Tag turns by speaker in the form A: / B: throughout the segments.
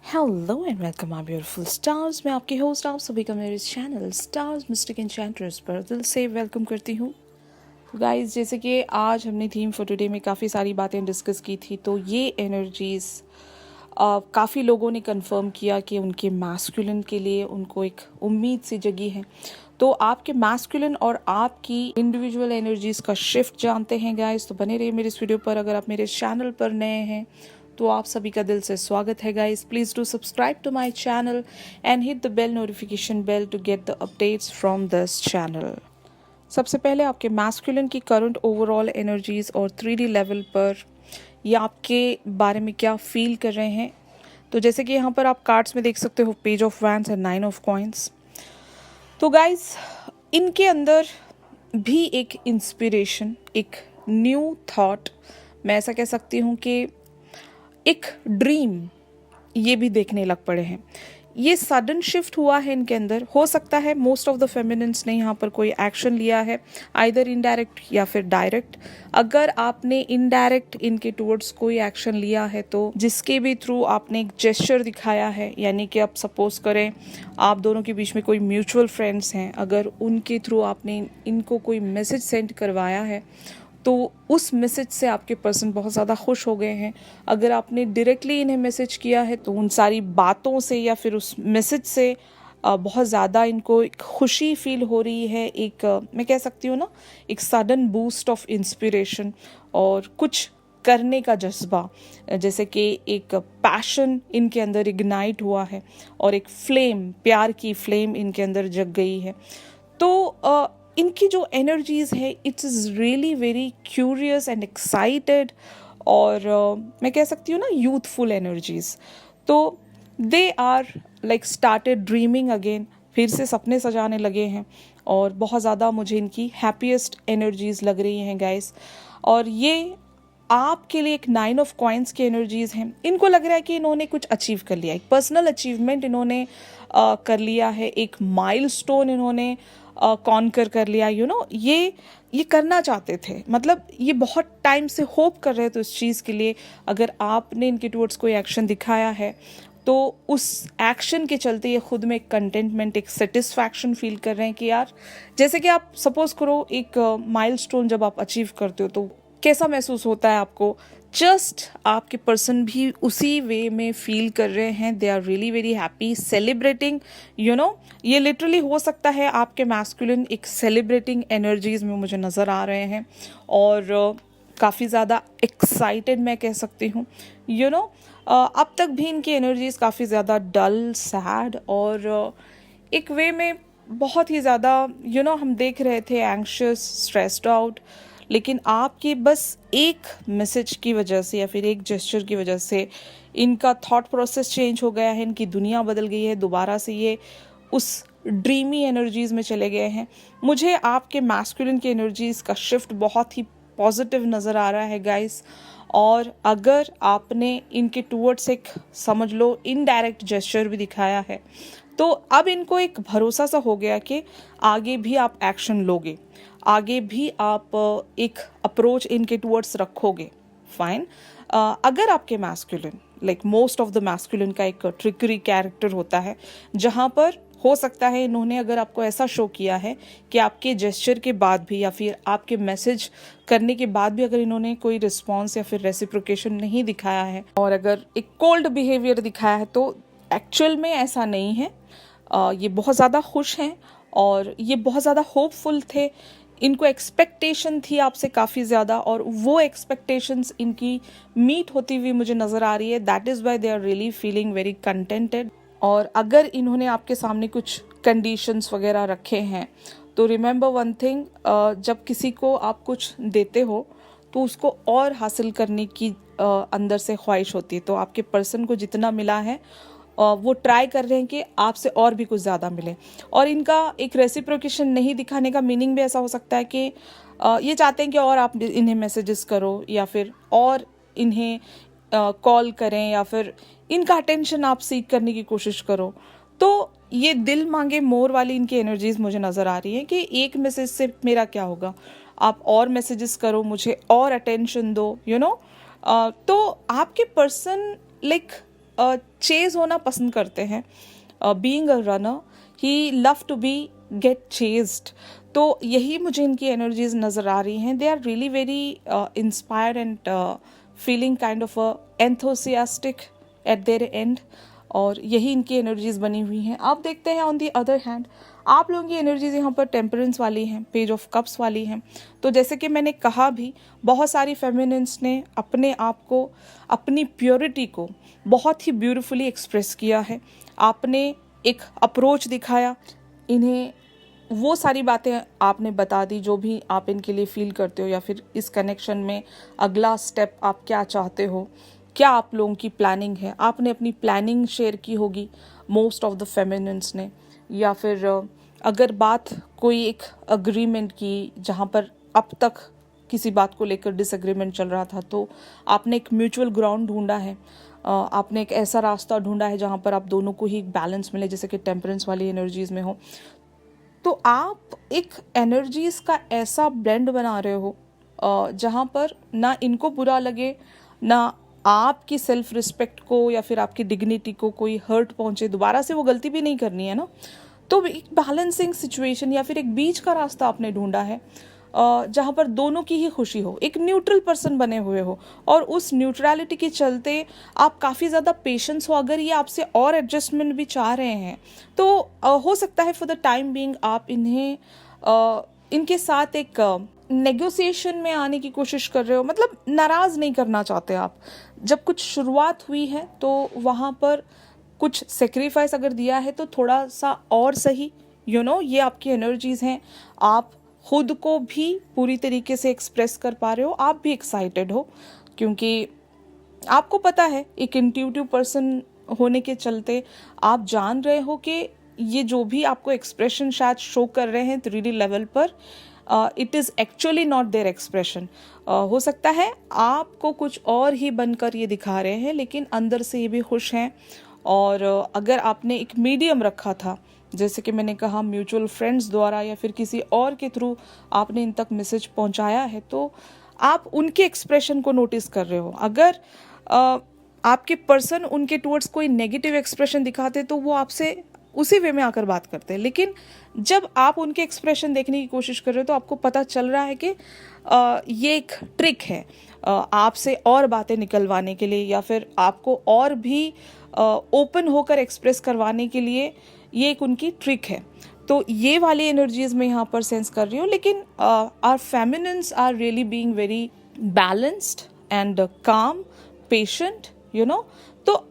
A: Hello and welcome my beautiful stars. मैं आपकी host आप सभी का मेरे चैनल स्टार्स मिस्टिक एन्चेंट्रेस पर दिल से वेलकम करती हूँ। तो गाइस, जैसे कि आज हमने थीम फॉर टुडे में काफ़ी सारी बातें डिस्कस की थी, तो ये एनर्जीज़ काफ़ी लोगों ने कंफर्म किया कि उनके मैस्कुलिन के लिए उनको एक उम्मीद सी जगी है। तो आपके मैस्कुलिन और आपकी इंडिविजुअल एनर्जीज़ का शिफ्ट जानते हैं गाइस, तो बने रहिए मेरे इस वीडियो पर। अगर आप मेरे चैनल पर नए हैं तो आप सभी का दिल से स्वागत है guys. Please do subscribe to my channel and hit the bell notification bell to get the updates from this channel. सबसे पहले आपके मैस्कुलिन की करंट ओवरऑल एनर्जीज और 3D लेवल पर ये आपके बारे में क्या फील कर रहे हैं। तो जैसे कि यहाँ पर आप कार्ड्स में देख सकते हो page of wands and 9 of coins. तो गाइस, इनके अंदर भी एक इंस्पिरेशन, एक न्यू थॉट, मैं ऐसा कह सकती हूँ कि एक ड्रीम ये भी देखने लग पड़े हैं। ये सडन शिफ्ट हुआ है इनके अंदर। हो सकता है मोस्ट ऑफ द फेमिनिन्स ने यहाँ पर कोई एक्शन लिया है, आइदर इनडायरेक्ट या फिर डायरेक्ट। अगर आपने इनडायरेक्ट इनके टुवर्ड्स कोई एक्शन लिया है तो जिसके भी थ्रू आपने एक जेस्चर दिखाया है, यानी कि आप सपोज करें आप दोनों के बीच में कोई म्यूचुअल फ्रेंड्स हैं, अगर उनके थ्रू आपने इनको कोई मैसेज सेंड करवाया है तो उस मैसेज से आपके पर्सन बहुत ज़्यादा खुश हो गए हैं। अगर आपने डायरेक्टली इन्हें मैसेज किया है तो उन सारी बातों से या फिर उस मैसेज से बहुत ज़्यादा इनको एक खुशी फील हो रही है। एक मैं कह सकती हूँ ना, एक सडन बूस्ट ऑफ इंस्पिरेशन और कुछ करने का जज्बा, जैसे कि एक पैशन इनके अंदर इग्नाइट हुआ है और एक फ्लेम, प्यार की फ्लेम इनके अंदर जग गई है। तो इनकी जो एनर्जीज है it's is really very curious and excited, और मैं कह सकती हूँ ना यूथफुल एनर्जीज। तो they are like started dreaming again, फिर से सपने सजाने लगे हैं, और बहुत ज़्यादा मुझे इनकी हैप्पीएस्ट एनर्जीज लग रही हैं गाइस। और ये आपके लिए एक 9 ऑफ कॉइंस की एनर्जीज हैं। इनको लग रहा है कि इन्होंने कुछ अचीव कर लिया, एक पर्सनल अचीवमेंट इन्होंने कर लिया है, एक माइलस्टोन इन्होंने कॉन्कर कर लिया। ये करना चाहते थे, मतलब ये बहुत टाइम से होप कर रहे थे उस चीज़ के लिए। अगर आपने इनके टुवर्ड्स कोई एक्शन दिखाया है तो उस एक्शन के चलते ये खुद में एक कंटेंटमेंट, एक सेटिस्फैक्शन फील कर रहे हैं कि यार, जैसे कि आप सपोज करो एक माइलस्टोन जब आप अचीव करते हो तो कैसा महसूस होता है आपको। जस्ट आपके पर्सन भी उसी वे में फील कर रहे हैं। They are really very happy, celebrating. ये लिटरली हो सकता है आपके मैस्कुलिन एक सेलिब्रेटिंग एनर्जीज में मुझे नज़र आ रहे हैं, और काफ़ी ज़्यादा एक्साइटेड मैं कह सकती हूँ। अब तक भी इनकी एनर्जीज काफ़ी ज़्यादा डल, सैड और एक वे में बहुत ही ज़्यादा हम देख रहे थे एंग्शियस, स्ट्रेस्ड आउट। लेकिन आपकी बस एक मैसेज की वजह से या फिर एक जेस्चर की वजह से इनका थॉट प्रोसेस चेंज हो गया है, इनकी दुनिया बदल गई है। दोबारा से ये उस ड्रीमी एनर्जीज़ में चले गए हैं। मुझे आपके मैस्कुलिन की एनर्जीज़ का शिफ्ट बहुत ही पॉजिटिव नज़र आ रहा है गाइस। और अगर आपने इनके टूवर्ड्स एक समझ लो इनडायरेक्ट जेस्चर भी दिखाया है तो अब इनको एक भरोसा सा हो गया कि आगे भी आप एक्शन लोगे, आगे भी आप एक अप्रोच इनके टूवर्ड्स रखोगे। फाइन। अगर आपके masculine, like most of the masculine का एक ट्रिकरी कैरेक्टर होता है, जहाँ पर हो सकता है इन्होंने अगर आपको ऐसा शो किया है कि आपके जेस्चर के बाद भी या फिर आपके मैसेज करने के बाद भी अगर इन्होंने कोई रिस्पॉन्स या फिर रेसिप्रोकेशन नहीं दिखाया है और अगर एक कोल्ड बिहेवियर दिखाया है, तो एक्चुअल में ऐसा नहीं है। ये बहुत ज़्यादा खुश हैं और ये बहुत ज़्यादा होपफुल थे। इनको एक्सपेक्टेशन थी आपसे काफ़ी ज़्यादा, और वो एक्सपेक्टेशंस इनकी मीट होती हुई मुझे नज़र आ रही है। That is why they are really feeling very contented. और अगर इन्होंने आपके सामने कुछ कंडीशंस वगैरह रखे हैं तो रिमेंबर वन थिंग, जब किसी को आप कुछ देते हो तो उसको और हासिल करने की अंदर से ख्वाहिश होती है। तो आपके पर्सन को जितना मिला है वो ट्राई कर रहे हैं कि आपसे और भी कुछ ज़्यादा मिले। और इनका एक रेसिप्रोकेशन नहीं दिखाने का मीनिंग भी ऐसा हो सकता है कि ये चाहते हैं कि और आप इन्हें मैसेजेस करो या फिर और इन्हें कॉल करें या फिर इनका अटेंशन आप सीख करने की कोशिश करो। तो ये दिल मांगे मोर वाली इनकी एनर्जीज मुझे नज़र आ रही है कि एक मैसेज से मेरा क्या होगा, आप और मैसेजेस करो, मुझे और अटेंशन दो। तो आपके पर्सन लाइक चेज होना पसंद करते हैं. Being a runner, he love to be get chased. तो यही मुझे इनकी एनर्जीज नज़र आ रही हैं. They are really very inspired and feeling kind of enthusiastic at their end, और यही इनकी एनर्जीज बनी हुई हैं. आप देखते हैं ऑन दी अदर हैंड आप लोगों की एनर्जीज यहाँ पर टेम्परेंस वाली हैं, पेज ऑफ कप्स वाली हैं. तो जैसे कि मैंने कहा भी, बहुत सारी फेमिनिन्स ने अपने आप को, अपनी प्योरिटी को बहुत ही ब्यूटीफुली एक्सप्रेस किया है. आपने एक अप्रोच दिखाया, इन्हें वो सारी बातें आपने बता दी जो भी आप इनके लिए फील करते हो, या फिर इस कनेक्शन में अगला स्टेप आप क्या चाहते हो, क्या आप लोगों की प्लानिंग है. आपने अपनी प्लानिंग शेयर की होगी मोस्ट ऑफ द फेमिनिन्स ने, या फिर अगर बात कोई एक अग्रीमेंट की जहाँ पर अब तक किसी बात को लेकर डिसएग्रीमेंट चल रहा था, तो आपने एक म्यूचुअल ग्राउंड ढूंढा है. आपने एक ऐसा रास्ता ढूंढा है जहाँ पर आप दोनों को ही एक बैलेंस मिले, जैसे कि टेम्परेंस वाली एनर्जीज में हो. तो आप एक एनर्जीज का ऐसा ब्लेंड बना रहे हो जहाँ पर ना इनको बुरा लगे, ना आपकी सेल्फ रिस्पेक्ट को या फिर आपकी डिग्निटी को कोई हर्ट पहुंचे. दोबारा से वो गलती भी नहीं करनी है ना. तो एक बैलेंसिंग सिचुएशन या फिर एक बीच का रास्ता आपने ढूंढा है जहाँ पर दोनों की ही खुशी हो, एक न्यूट्रल पर्सन बने हुए हो, और उस न्यूट्रलिटी के चलते आप काफ़ी ज़्यादा पेशेंस हो. अगर ये आपसे और एडजस्टमेंट भी चाह रहे हैं तो हो सकता है फॉर द टाइम बीइंग आप इन्हें इनके साथ एक नेगोशिएशन में आने की कोशिश कर रहे हो. मतलब नाराज़ नहीं करना चाहते आप. जब कुछ शुरुआत हुई है तो वहाँ पर कुछ सेक्रीफाइस अगर दिया है तो थोड़ा सा और सही, ये आपकी एनर्जीज हैं. आप खुद को भी पूरी तरीके से एक्सप्रेस कर पा रहे हो, आप भी एक्साइटेड हो, क्योंकि आपको पता है, एक इंट्यूटिव पर्सन होने के चलते आप जान रहे हो कि ये जो भी आपको एक्सप्रेशन शायद शो कर रहे हैं 3D लेवल पर, it is actually not their expression. हो सकता है आपको कुछ और ही बनकर ये दिखा रहे हैं, लेकिन अंदर से ये भी खुश हैं. और अगर आपने एक मीडियम रखा था, जैसे कि मैंने कहा म्यूचुअल फ्रेंड्स द्वारा या फिर किसी और के थ्रू आपने इन तक मैसेज पहुंचाया है, तो आप उनके एक्सप्रेशन को नोटिस कर रहे हो. अगर आपके पर्सन उनके टुवर्ड्स कोई नेगेटिव एक्सप्रेशन दिखाते तो वो आपसे उसी वे में आकर बात करते हैं. लेकिन जब आप उनके एक्सप्रेशन देखने की कोशिश कर रहे हो तो आपको पता चल रहा है कि ये एक ट्रिक है आपसे और बातें निकलवाने के लिए, या फिर आपको और भी ओपन होकर एक्सप्रेस करवाने के लिए ये एक उनकी ट्रिक है. तो ये वाली एनर्जीज मैं यहाँ पर सेंस कर रही हूँ. लेकिन our feminines are really being very balanced and calm, patient, तो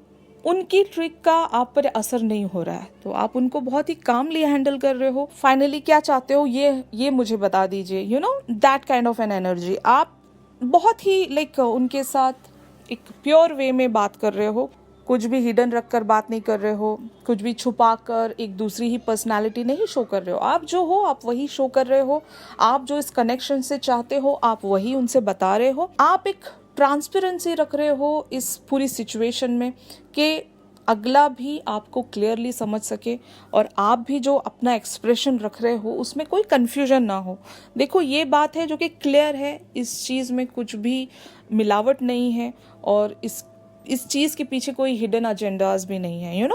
A: उनकी ट्रिक का आप पर असर नहीं हो रहा है. तो आप उनको बहुत ही कामली हैंडल कर रहे हो. फाइनली क्या चाहते हो ये मुझे बता दीजिए. That kind of an energy. आप बहुत ही उनके साथ एक प्योर वे में बात कर रहे हो. कुछ भी हिडन रखकर बात नहीं कर रहे हो, कुछ भी छुपा कर एक दूसरी ही पर्सनालिटी नहीं शो कर रहे हो. आप जो हो आप वही शो कर रहे हो. आप जो इस कनेक्शन से चाहते हो आप वही उनसे बता रहे हो. आप एक ट्रांसपेरेंसी रख रहे हो इस पूरी सिचुएशन में कि अगला भी आपको क्लियरली समझ सके, और आप भी जो अपना एक्सप्रेशन रख रहे हो उसमें कोई कन्फ्यूजन ना हो. देखो, ये बात है जो कि क्लियर है, इस चीज़ में कुछ भी मिलावट नहीं है, और इस चीज़ के पीछे कोई हिडन एजेंडाज भी नहीं है.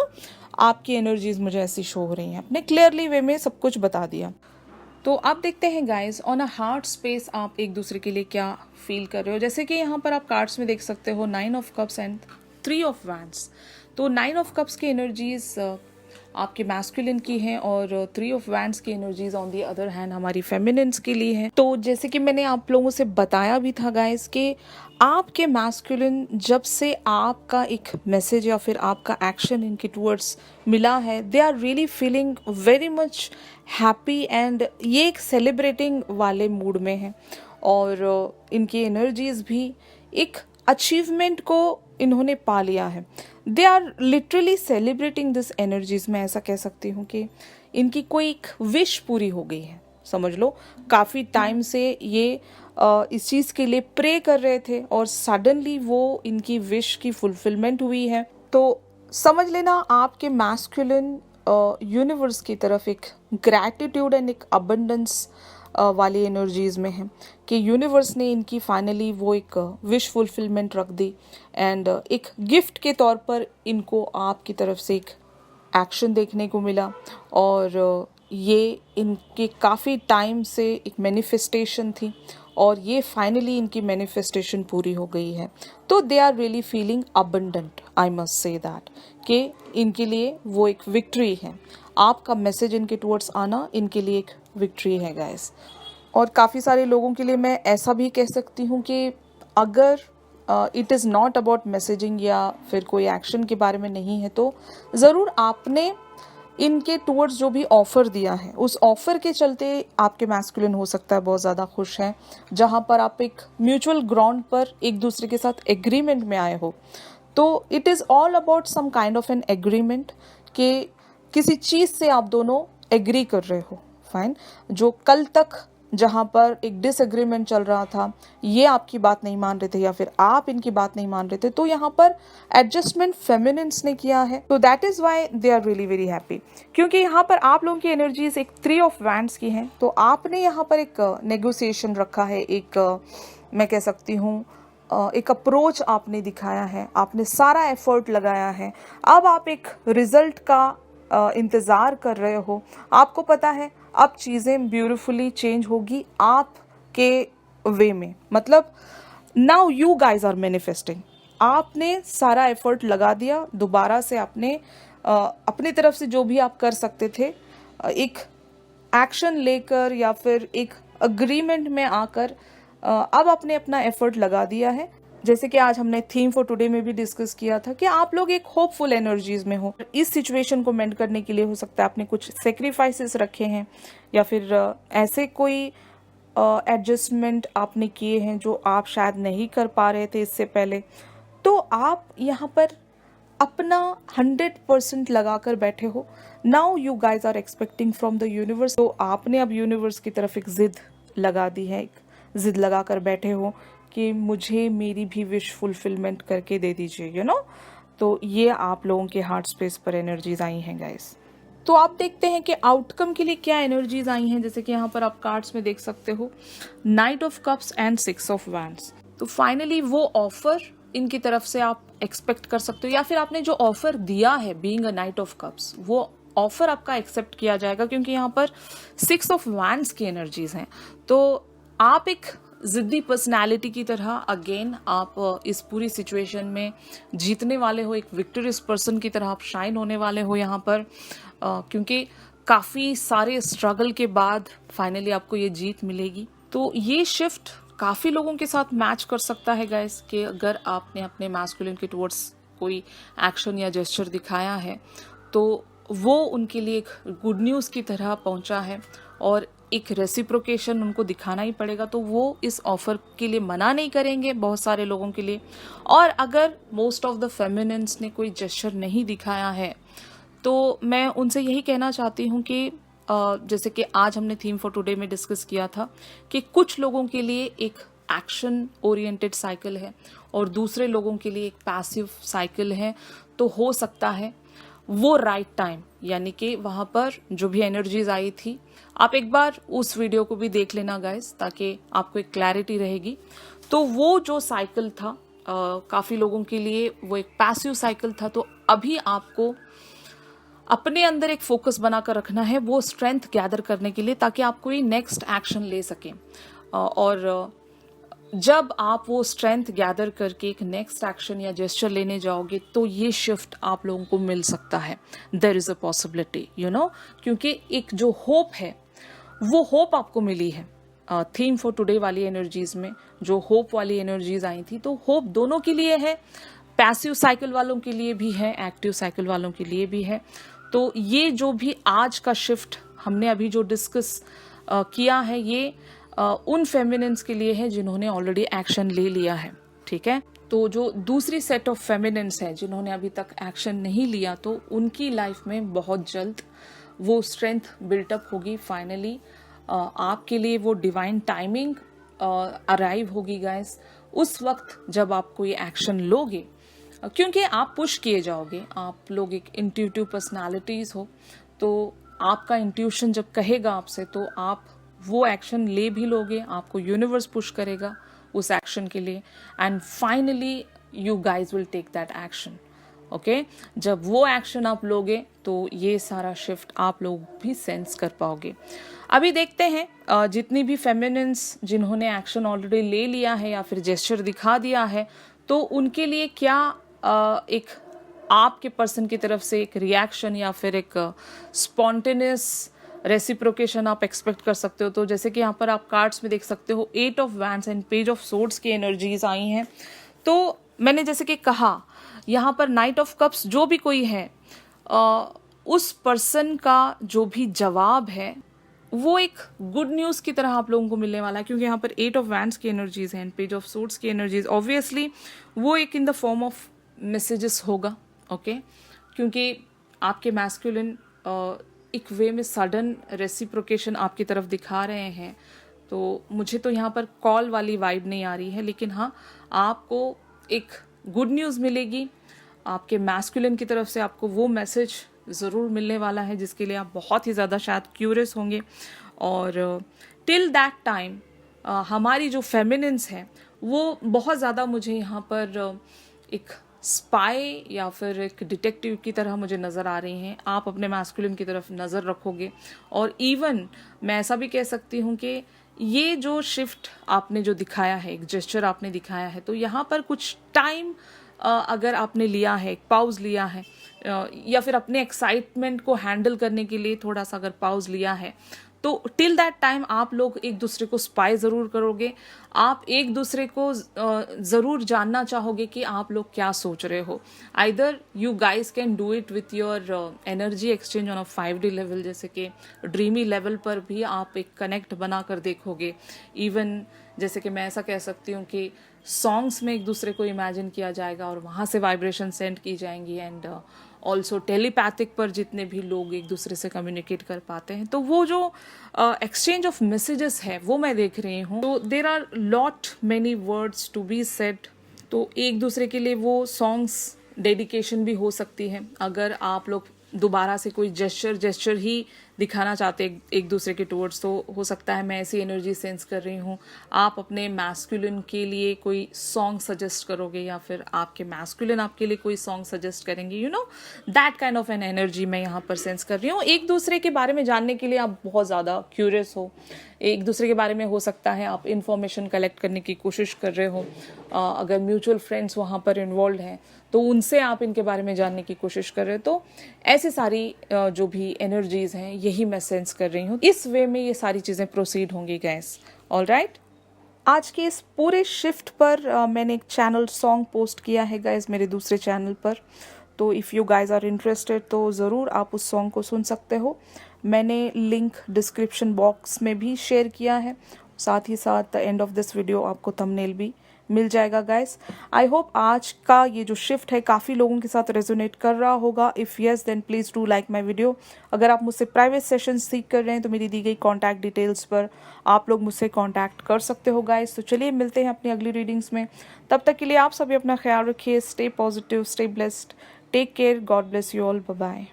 A: आपकी एनर्जीज मुझे ऐसी शो हो रही हैं. आपने क्लियरली वे में सब कुछ बता दिया. तो आप देखते हैं guys, on a heart space आप एक दूसरे के लिए क्या फील कर रहे हो. जैसे कि यहाँ पर आप कार्ड्स में देख सकते हो 9 of cups and 3 of wands. तो 9 ऑफ कप्स की एनर्जीज आपके मैस्कुलिन की हैं, और 3 ऑफ वैंड्स की energies on the other hand हमारी फेमिनिन्स के लिए हैं. तो जैसे कि मैंने आप लोगों से बताया भी था गाइज कि आपके मैस्कुलिन जब से आपका एक मैसेज या फिर आपका एक्शन इनके टूवर्ड्स मिला है, they are really feeling very much happy, and ये एक सेलिब्रेटिंग वाले मूड में है. और इनकी एनर्जीज भी एक अचीवमेंट को इन्होंने पा लिया है. They are literally celebrating this energies. मैं ऐसा कह सकती हूँ कि इनकी कोई एक विश पूरी हो गई है. समझ लो, काफ़ी टाइम से ये इस चीज़ के लिए प्रे कर रहे थे, और सडनली वो इनकी विश की फुलफिलमेंट हुई है. तो समझ लेना आपके मैस्कुलिन यूनिवर्स की तरफ एक ग्रैटिट्यूड एंड एक अबंडेंस वाली एनर्जीज़ में हैं कि यूनिवर्स ने इनकी फाइनली वो एक विश फुलफिलमेंट रख दी एंड एक गिफ्ट के तौर पर इनको आपकी तरफ से एक एक्शन देखने को मिला और ये इनके काफ़ी टाइम से एक मैनिफेस्टेशन थी और ये फाइनली इनकी मैनिफेस्टेशन पूरी हो गई है। तो they are really feeling abundant, I must say that, कि इनके लिए वो एक विक्ट्री है। आपका मैसेज इनके टुवर्ड्स आना इनके लिए एक विक्ट्री है गाइस। और काफ़ी सारे लोगों के लिए मैं ऐसा भी कह सकती हूँ कि अगर it is not about messaging या फिर कोई एक्शन के बारे में नहीं है तो ज़रूर आपने इनके टूवर्ड्स जो भी ऑफ़र दिया है उस ऑफ़र के चलते आपके मैस्कुलिन हो सकता है बहुत ज़्यादा खुश हैं, जहाँ पर आप एक म्यूचुअल ग्राउंड पर एक दूसरे के साथ एग्रीमेंट में आए हो। तो it is all about some kind of an agreement कि किसी चीज़ से आप दोनों एग्री कर रहे हो। फाइन, जो कल तक जहाँ पर एक डिसएग्रीमेंट चल रहा था, ये आपकी बात नहीं मान रहे थे या फिर आप इनकी बात नहीं मान रहे थे, तो यहाँ पर एडजस्टमेंट फेमिनिन्स ने किया है। तो that is why they are really very happy, क्योंकि यहाँ पर आप लोगों की एनर्जीज एक 3 ऑफ वैंड्स की हैं। तो आपने यहाँ पर एक नेगोशिएशन रखा है, एक मैं कह सकती हूँ एक अप्रोच आपने दिखाया है, आपने सारा एफर्ट लगाया है। अब आप एक रिजल्ट का इंतज़ार कर रहे हो। आपको पता है अब चीज़ें ब्यूटीफुली चेंज होगी आपके वे में। मतलब now you guys are manifesting. आपने सारा एफर्ट लगा दिया, दोबारा से आपने अपनी तरफ से जो भी आप कर सकते थे एक एक्शन लेकर या फिर एक अग्रीमेंट में आकर अब आपने अपना एफर्ट लगा दिया है। जैसे कि आज हमने थीम फॉर टुडे में भी डिस्कस किया था कि आप लोग एक होपफुल एनर्जीज में हो। इस सिचुएशन को मेंड करने के लिए हो सकता है आपने कुछ सेक्रीफाइसेस रखे हैं या फिर ऐसे कोई एडजस्टमेंट आपने किए हैं जो आप शायद नहीं कर पा रहे थे इससे पहले। तो आप यहाँ पर अपना 100% लगा कर बैठे हो। Now you guys are expecting from the universe. तो आपने अब यूनिवर्स की तरफ एक जिद लगा दी है, एक जिद लगा कर बैठे हो कि मुझे मेरी भी विश फुलफिलमेंट करके दे दीजिए, यू नो। तो ये आप लोगों के हार्ट स्पेस पर एनर्जीज आई हैं गाइस। तो आप देखते हैं कि आउटकम के लिए क्या एनर्जीज आई हैं। जैसे कि यहाँ पर आप कार्ड्स में देख सकते हो, night of cups and 6 of wands. तो फाइनली वो ऑफर इनकी तरफ से आप एक्सपेक्ट कर सकते हो, या फिर आपने जो ऑफर दिया है being a night of cups, वो ऑफर आपका एक्सेप्ट किया जाएगा, क्योंकि यहाँ पर 6 ऑफ वैंड्स की एनर्जीज हैं। तो आप एक जिद्दी पर्सनालिटी की तरह अगेन आप इस पूरी सिचुएशन में जीतने वाले हो, एक विक्टोरियस पर्सन की तरह आप शाइन होने वाले हो यहाँ पर, क्योंकि काफ़ी सारे स्ट्रगल के बाद फाइनली आपको ये जीत मिलेगी। तो ये शिफ्ट काफ़ी लोगों के साथ मैच कर सकता है गाइस, कि अगर आपने अपने मैस्कुलिन के टुवर्ड्स कोई एक्शन या जेस्चर दिखाया है तो वो उनके लिए एक गुड न्यूज़ की तरह पहुंचा है और एक रेसिप्रोकेशन उनको दिखाना ही पड़ेगा। तो वो इस ऑफर के लिए मना नहीं करेंगे बहुत सारे लोगों के लिए। और अगर मोस्ट ऑफ द फेमिनिन्स ने कोई जेस्चर नहीं दिखाया है तो मैं उनसे यही कहना चाहती हूँ कि जैसे कि आज हमने थीम फॉर टुडे में डिस्कस किया था कि कुछ लोगों के लिए एक एक्शन ओरिएंटेड साइकिल है और दूसरे लोगों के लिए एक पैसिव साइकिल है। तो हो सकता है वो राइट टाइम, यानी कि वहाँ पर जो भी एनर्जीज आई थी, आप एक बार उस वीडियो को भी देख लेना गाइस, ताकि आपको एक क्लैरिटी रहेगी। तो वो जो साइकिल था काफ़ी लोगों के लिए वो एक पैसिव साइकिल था। तो अभी आपको अपने अंदर एक फोकस बनाकर रखना है वो स्ट्रेंथ गैदर करने के लिए, ताकि आप कोई नेक्स्ट एक्शन ले सकें। और जब आप वो स्ट्रेंथ गैदर करके एक नेक्स्ट एक्शन या जेस्चर लेने जाओगे तो ये शिफ्ट आप लोगों को मिल सकता है। There is a possibility, you know, क्योंकि एक जो होप है वो होप आपको मिली है। थीम फॉर टुडे वाली एनर्जीज में जो होप वाली एनर्जीज आई थी, तो होप दोनों के लिए है, पैसिव साइकिल वालों के लिए भी है, एक्टिव साइकिल वालों के लिए भी है। तो ये जो भी आज का शिफ्ट हमने अभी जो डिस्कस किया है, ये उन फेमिनिन्स के लिए है जिन्होंने ऑलरेडी एक्शन ले लिया है, ठीक है। तो जो दूसरी सेट ऑफ फेमिनिन्स है जिन्होंने अभी तक एक्शन नहीं लिया, तो उनकी लाइफ में बहुत जल्द वो स्ट्रेंथ बिल्टअप होगी। फाइनली आपके लिए वो डिवाइन टाइमिंग अराइव होगी गाइस, उस वक्त जब आप कोई एक्शन लोगे, क्योंकि आप पुश किए जाओगे। आप लोग एक इंट्यूटिव पर्सनालिटीज हो, तो आपका इंट्यूशन जब कहेगा आपसे तो आप वो एक्शन ले भी लोगे, आपको यूनिवर्स पुश करेगा उस एक्शन के लिए, and finally you guys will take that action. Okay, जब वो एक्शन आप लोगे तो ये सारा शिफ्ट आप लोग भी सेंस कर पाओगे। अभी देखते हैं जितनी भी फेमिनिन्स जिन्होंने एक्शन ऑलरेडी ले लिया है या फिर जेस्चर दिखा दिया है, तो उनके लिए क्या एक आपके पर्सन की तरफ से एक रिएक्शन या फिर एक स्पॉन्टेनियस रेसिप्रोकेशन आप एक्सपेक्ट कर सकते हो। तो जैसे कि यहाँ पर आप कार्ड्स में देख सकते हो 8 of wands and page of swords की एनर्जीज आई हैं। तो मैंने जैसे कि कहा, यहाँ पर नाइट ऑफ कप्स जो भी कोई है, उस पर्सन का जो भी जवाब है वो एक गुड न्यूज़ की तरह आप लोगों को मिलने वाला है, क्योंकि यहाँ पर 8 ऑफ वैंड्स की एनर्जीज हैं, पेज ऑफ सोर्ड्स की एनर्जीज, ऑब्वियसली वो एक in the form of messages होगा। ओके, क्योंकि आपके मैस्कुलिन एक वे में सडन रेसिप्रोकेशन आपकी तरफ दिखा रहे हैं। तो मुझे तो यहाँ पर कॉल वाली वाइब नहीं आ रही है, लेकिन हाँ, आपको एक गुड न्यूज़ मिलेगी आपके मैस्कुलिन की तरफ से। आपको वो मैसेज ज़रूर मिलने वाला है जिसके लिए आप बहुत ही ज़्यादा शायद क्यूरियस होंगे। और टिल दैट टाइम हमारी जो फेमिनिन्स हैं वो बहुत ज़्यादा मुझे यहाँ पर एक स्पाई या फिर एक डिटेक्टिव की तरह मुझे नज़र आ रही हैं। आप अपने मैस्कुलिन की तरफ नज़र रखोगे, और इवन मैं ऐसा भी कह सकती हूँ कि ये जो शिफ्ट आपने जो दिखाया है, एक जेस्चर आपने दिखाया है, तो यहाँ पर कुछ टाइम अगर आपने लिया है, एक पाउज लिया है, या फिर अपने एक्साइटमेंट को हैंडल करने के लिए थोड़ा सा अगर पाउज लिया है, तो टिल दैट टाइम आप लोग एक दूसरे को स्पाई ज़रूर करोगे। आप एक दूसरे को ज़रूर जानना चाहोगे कि आप लोग क्या सोच रहे हो। Either you guys can do it with your energy exchange on a 5D level, जैसे कि ड्रीमी लेवल पर भी आप एक कनेक्ट बना कर देखोगे। इवन जैसे कि मैं ऐसा कह सकती हूँ कि सॉन्ग्स में एक दूसरे को इमेजिन किया जाएगा और वहाँ से वाइब्रेशन सेंड की जाएंगी, एंड ऑल्सो टेलीपैथिक पर जितने भी लोग एक दूसरे से कम्युनिकेट कर पाते हैं, तो वो जो एक्सचेंज ऑफ मैसेजेस है वो मैं देख रही हूँ। तो there are lot many words to be said. तो एक दूसरे के लिए वो सॉन्ग्स डेडिकेशन भी हो सकती है। अगर आप लोग दोबारा से कोई जेस्चर ही दिखाना चाहते एक दूसरे के टुवर्ड्स, तो हो सकता है मैं ऐसी एनर्जी सेंस कर रही हूँ, आप अपने मैस्कुलिन के लिए कोई सॉन्ग सजेस्ट करोगे या फिर आपके मैस्कुलिन आपके लिए कोई सॉन्ग सजेस्ट करेंगे। You know, that kind of an energy मैं यहाँ पर सेंस कर रही हूँ। एक दूसरे के बारे में जानने के लिए आप बहुत ज़्यादा क्यूरियस हो, एक दूसरे के बारे में हो सकता है आप इंफॉर्मेशन कलेक्ट करने की कोशिश कर रहे हो। अगर म्यूचुअल फ्रेंड्स वहाँ पर इन्वॉल्व हैं तो उनसे आप इनके बारे में जानने की कोशिश कर रहे हो। तो ऐसी सारी जो भी एनर्जीज हैं यही मैं सेंस कर रही हूँ। इस वे में ये सारी चीज़ें प्रोसीड होंगी गाइस। ऑलराइट, आज के इस पूरे शिफ्ट पर मैंने एक चैनल सॉन्ग पोस्ट किया है गाइस मेरे दूसरे चैनल पर। तो if you guys are interested तो ज़रूर आप उस सॉन्ग को सुन सकते हो। मैंने लिंक डिस्क्रिप्शन बॉक्स में भी शेयर किया है, साथ ही साथ एंड ऑफ दिस वीडियो आपको थंबनेल भी मिल जाएगा गाइस। आई होप आज का ये जो शिफ्ट है काफ़ी लोगों के साथ रेजोनेट कर रहा होगा। If yes then please do like my video. अगर आप मुझसे प्राइवेट सेशन सीख कर रहे हैं तो मेरी दी गई कॉन्टैक्ट डिटेल्स पर आप लोग मुझसे कॉन्टैक्ट कर सकते हो गाइस। तो चलिए मिलते हैं अपनी अगली रीडिंग्स में। तब तक के लिए आप सभी अपना ख्याल रखिए। Stay positive, stay blessed, take care, God bless you all, bye bye.